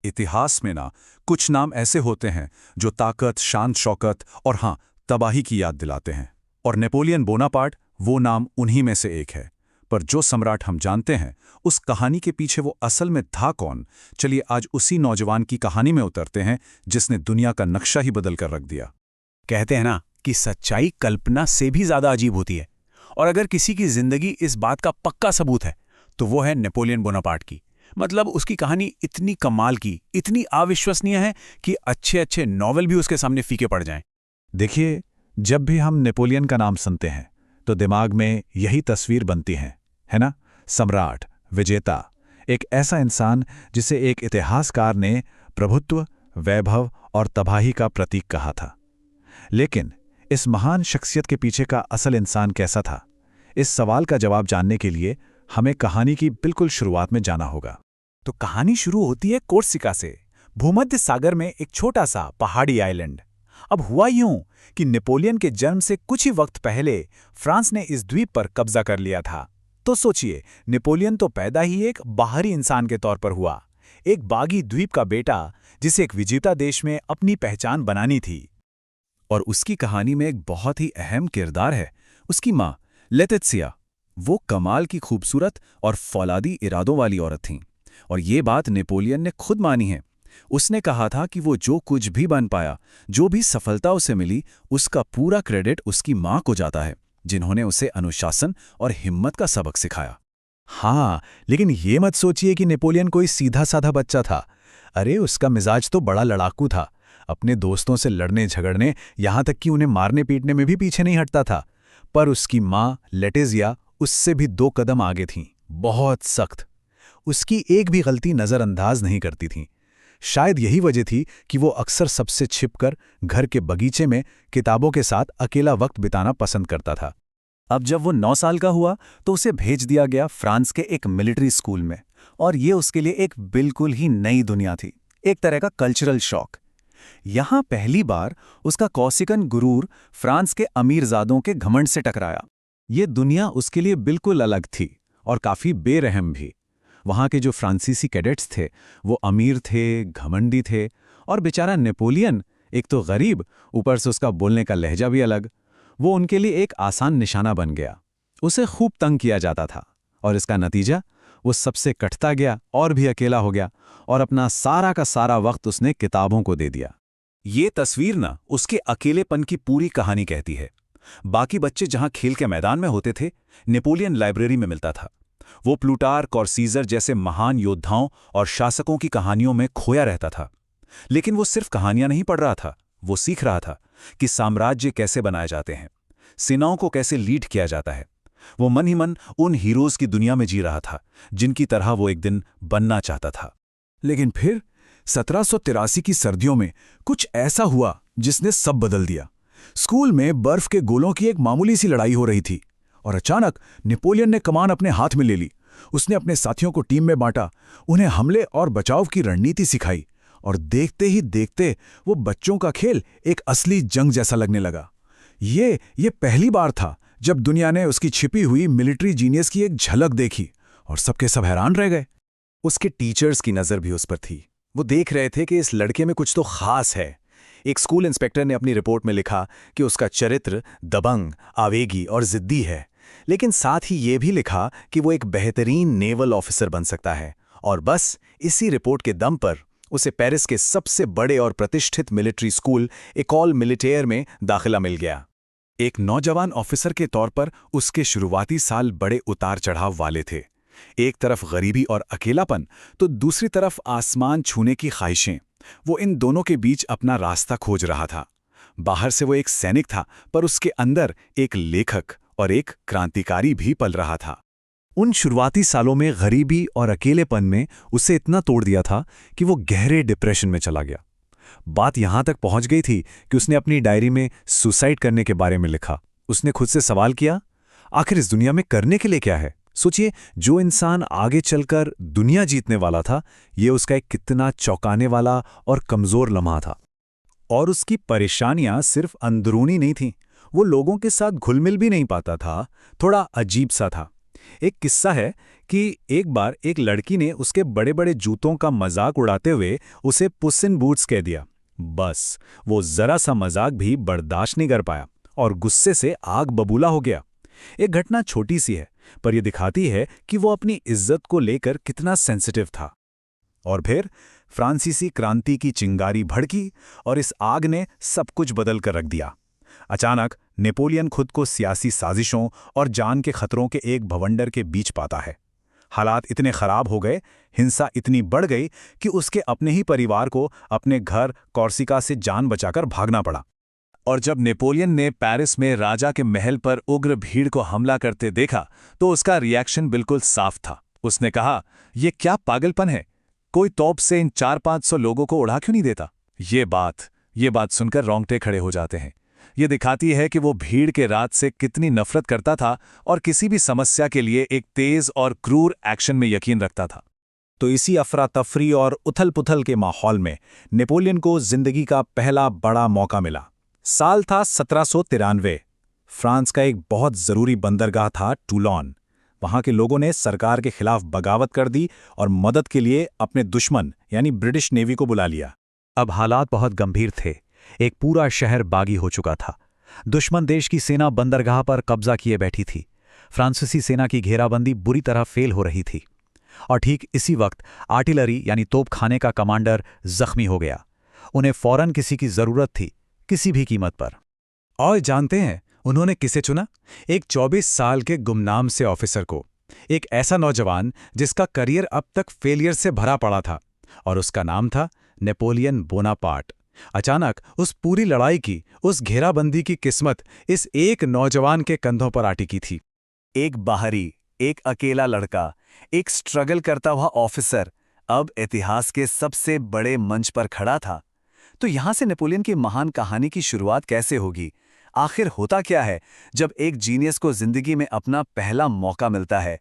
इतिहास में ना कुछ नाम ऐसे होते हैं जो ताकत, शान शौकत और हाँ, तबाही की याद दिलाते हैं। और नेपोलियन बोनापार्ट वो नाम उन्हीं में से एक है। पर जो सम्राट हम जानते हैं, उस कहानी के पीछे वो असल में था कौन? चलिए आज उसी नौजवान की कहानी में उतरते हैं जिसने दुनिया का नक्शा ही बदल कर रख दिया। कहते हैं ना कि सच्चाई कल्पना से भी ज्यादा अजीब होती है। और अगर किसी की जिंदगी इस बात का पक्का सबूत है तो वो है नेपोलियन बोनापार्ट की। मतलब उसकी कहानी इतनी कमाल की, इतनी अविश्वसनीय है कि अच्छे अच्छे नॉवेल भी उसके सामने फीके पड़ जाएं। देखिए, जब भी हम नेपोलियन का नाम सुनते हैं तो दिमाग में यही तस्वीर बनती है ना? सम्राट, विजेता, एक ऐसा इंसान जिसे एक इतिहासकार ने प्रभुत्व, वैभव और तबाही का प्रतीक कहा था। लेकिन इस महान शख्सियत के पीछे का असल इंसान कैसा था? इस सवाल का जवाब जानने के लिए हमें कहानी की बिल्कुल शुरुआत में जाना होगा। तो कहानी शुरू होती है कोर्सिका से, भूमध्य सागर में एक छोटा सा पहाड़ी आइलैंड। अब हुआ यूं कि नेपोलियन के जन्म से कुछ ही वक्त पहले फ्रांस ने इस द्वीप पर कब्जा कर लिया था। तो सोचिए, नेपोलियन तो पैदा ही एक बाहरी इंसान के तौर पर हुआ, एक बागी द्वीप का बेटा जिसे एक विजेता देश में अपनी पहचान बनानी थी। और उसकी कहानी में एक बहुत ही अहम किरदार है, उसकी माँ लेटित्सिया। वो कमाल की खूबसूरत और फौलादी इरादों वाली औरत थीं। और ये बात नेपोलियन ने खुद मानी है। उसने कहा था कि वो जो कुछ भी बन पाया, जो भी सफलता उसे मिली, उसका पूरा क्रेडिट उसकी माँ को जाता है, जिन्होंने उसे अनुशासन और हिम्मत का सबक सिखाया। हाँ, लेकिन ये मत सोचिए कि नेपोलियन कोई सीधा साधा बच्चा था। अरे, उसका मिजाज तो बड़ा लड़ाकू था। अपने दोस्तों से लड़ने झगड़ने, यहां तक कि उन्हें मारने पीटने में भी पीछे नहीं हटता था। पर उसकी माँ लेटिजिया उससे भी 2 कदम आगे थीं, बहुत सख्त। उसकी एक भी गलती नज़रअंदाज नहीं करती थीं। शायद यही वजह थी कि वो अक्सर सबसे छिपकर घर के बगीचे में किताबों के साथ अकेला वक्त बिताना पसंद करता था। अब जब वो 9 साल का हुआ तो उसे भेज दिया गया फ्रांस के एक मिलिट्री स्कूल में। और ये उसके लिए एक बिल्कुल ही नई दुनिया थी, एक तरह का कल्चरल शॉक। यहां पहली बार उसका कौसिकन गुरूर फ्रांस के अमीरजादों के घमंड से टकराया। ये दुनिया उसके लिए बिल्कुल अलग थी और काफी बेरहम भी। वहां के जो फ्रांसीसी कैडेट्स थे वो अमीर थे, घमंडी थे, और बेचारा नेपोलियन एक तो गरीब, ऊपर से उसका बोलने का लहजा भी अलग। वो उनके लिए एक आसान निशाना बन गया। उसे खूब तंग किया जाता था और इसका नतीजा, वो सबसे कटता गया और भी अकेला हो गया और अपना सारा का सारा वक्त उसने किताबों को दे दिया। ये तस्वीर ना उसके अकेलेपन की पूरी कहानी कहती है। बाकी बच्चे जहां खेल के मैदान में होते थे, नेपोलियन लाइब्रेरी में मिलता था। वो प्लूटार्क और सीजर जैसे महान योद्धाओं और शासकों की कहानियों में खोया रहता था। लेकिन वो सिर्फ कहानियां नहीं पढ़ रहा था, वो सीख रहा था कि साम्राज्य कैसे बनाए जाते हैं, सेनाओं को कैसे लीड किया जाता है। वो मन ही मन उन हीरोज की दुनिया में जी रहा था जिनकी तरह वो एक दिन बनना चाहता था। लेकिन फिर 1783 की सर्दियों में कुछ ऐसा हुआ जिसने सब बदल दिया। स्कूल में बर्फ के गोलों की एक मामूली सी लड़ाई हो रही थी और अचानक नेपोलियन ने कमान अपने हाथ में ले ली। उसने अपने साथियों को टीम में बांटा, उन्हें हमले और बचाव की रणनीति सिखाई, और देखते ही देखते वो बच्चों का खेल एक असली जंग जैसा लगने लगा। ये पहली बार था जब दुनिया ने उसकी छिपी हुई मिलिट्री जीनियस की एक झलक देखी और सबके सब हैरान रह गए। उसके टीचर्स की नज़र भी उस पर थी। वो देख रहे थे कि इस लड़के में कुछ तो खास है। एक स्कूल इंस्पेक्टर ने अपनी रिपोर्ट में लिखा कि उसका चरित्र दबंग, आवेगी और जिद्दी है, लेकिन साथ ही ये भी लिखा कि वो एक बेहतरीन नेवल ऑफिसर बन सकता है। और बस इसी रिपोर्ट के दम पर उसे पेरिस के सबसे बड़े और प्रतिष्ठित मिलिट्री स्कूल एकोल मिलिटेयर में दाखिला मिल गया। एक नौजवान ऑफिसर के तौर पर उसके शुरुआती साल बड़े उतार चढ़ाव वाले थे। एक तरफ गरीबी और अकेलापन, तो दूसरी तरफ आसमान छूने की ख्वाहिशें। वो इन दोनों के बीच अपना रास्ता खोज रहा था। बाहर से वो एक सैनिक था, पर उसके अंदर एक लेखक और एक क्रांतिकारी भी पल रहा था। उन शुरुआती सालों में गरीबी और अकेलेपन में उसे इतना तोड़ दिया था कि वो गहरे डिप्रेशन में चला गया। बात यहां तक पहुंच गई थी कि उसने अपनी डायरी में सुसाइड करने के बारे में लिखा। उसने खुद से सवाल किया, आखिर इस दुनिया में करने के लिए क्या है? सोचिए, जो इंसान आगे चलकर दुनिया जीतने वाला था, ये उसका एक कितना चौंकाने वाला और कमजोर लम्हा था। और उसकी परेशानियां सिर्फ अंदरूनी नहीं थीं, वो लोगों के साथ घुल मिल भी नहीं पाता था, थोड़ा अजीब सा था। एक किस्सा है कि एक बार एक लड़की ने उसके बड़े बड़े जूतों का मजाक उड़ाते हुए उसे पुस इन बूट्स कह दिया। बस वो जरा सा मजाक भी बर्दाश्त नहीं कर पाया और गुस्से से आग बबूला हो गया। एक घटना छोटी सी है, पर यह दिखाती है कि वो अपनी इज्जत को लेकर कितना सेंसिटिव था। और फिर फ्रांसीसी क्रांति की चिंगारी भड़की और इस आग ने सब कुछ बदल कर रख दिया। अचानक नेपोलियन खुद को सियासी साजिशों और जान के खतरों के एक भवंडर के बीच पाता है। हालात इतने खराब हो गए, हिंसा इतनी बढ़ गई कि उसके अपने ही परिवार को अपने घर कॉर्सिका से जान बचाकर भागना पड़ा। और जब नेपोलियन ने पेरिस में राजा के महल पर उग्र भीड़ को हमला करते देखा तो उसका रिएक्शन बिल्कुल साफ था। उसने कहा, यह क्या पागलपन है, कोई तोप से इन 400-500 लोगों को उड़ा क्यों नहीं देता। ये बात सुनकर रोंगटे खड़े हो जाते हैं। ये दिखाती है कि वो भीड़ के राज से कितनी नफरत करता था और किसी भी समस्या के लिए एक तेज और क्रूर एक्शन में यकीन रखता था। तो इसी अफरा तफरी और उथल पुथल के माहौल में नेपोलियन को जिंदगी का पहला बड़ा मौका मिला। साल था 1793। फ्रांस का एक बहुत जरूरी बंदरगाह था टूलोन। वहां के लोगों ने सरकार के खिलाफ बगावत कर दी और मदद के लिए अपने दुश्मन यानी ब्रिटिश नेवी को बुला लिया। अब हालात बहुत गंभीर थे। एक पूरा शहर बागी हो चुका था। दुश्मन देश की सेना बंदरगाह पर कब्जा किए बैठी थी। फ्रांसीसी सेना की घेराबंदी बुरी तरह फेल हो रही थी। और ठीक इसी वक्त आर्टिलरी यानी तोपखाने का कमांडर जख्मी हो गया। उन्हें फौरन किसी की जरूरत थी, किसी भी कीमत पर। और जानते हैं उन्होंने किसे चुना? एक 24 साल के गुमनाम से ऑफिसर को। एक ऐसा नौजवान जिसका करियर अब तक फेलियर से भरा पड़ा था, और उसका नाम था नेपोलियन बोनापार्ट। अचानक उस पूरी लड़ाई की, उस घेराबंदी की किस्मत इस एक नौजवान के कंधों पर आ टिकी थी। एक बाहरी, एक अकेला लड़का, एक स्ट्रगल करता हुआ ऑफिसर अब इतिहास के सबसे बड़े मंच पर खड़ा था। तो यहां से नेपोलियन की महान कहानी की शुरुआत कैसे होगी? आखिर होता क्या है जब एक जीनियस को जिंदगी में अपना पहला मौका मिलता है?